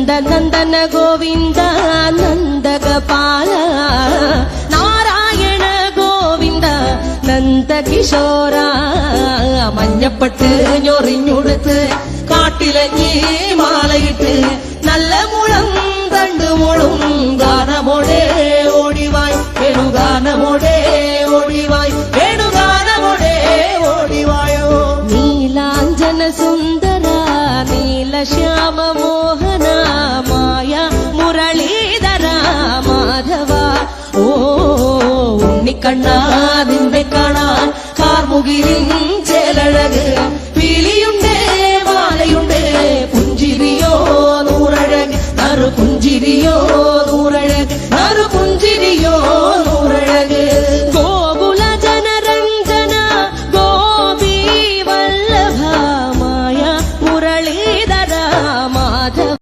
നന്ദന ഗോവിന്ദ നന്ദഗപാല നാരായണ ഗോവിന്ദ നന്ദകിശോര മഞ്ഞപ്പെട്ട് ഞൊറിഞ്ഞുടുത്ത് കാട്ടിലഞ്ഞി മാലയിട്ട് നല്ല മുളം തണ്ടുമുളും ഗാനമോടെ ഓടിവായ് വേണുഗാനമോടെ ഓടിവായ് വേണുഗാനമോടെ ഓടിവായോ നീലാഞ്ജന സുന്ദര നീലശ്യാമ മോഹന മായ മുരളീധര മാധവ ഓ ഉണ്ണിക്കണ്ണാ നിന്നെ കാണാൻ കാർമുകിലിൻ ചേലഴക് പീലിയുണ്ട് മാലയുണ്ട് പുഞ്ചിരിയോ നൂറഴക് നറു പുഞ്ചിരിയോ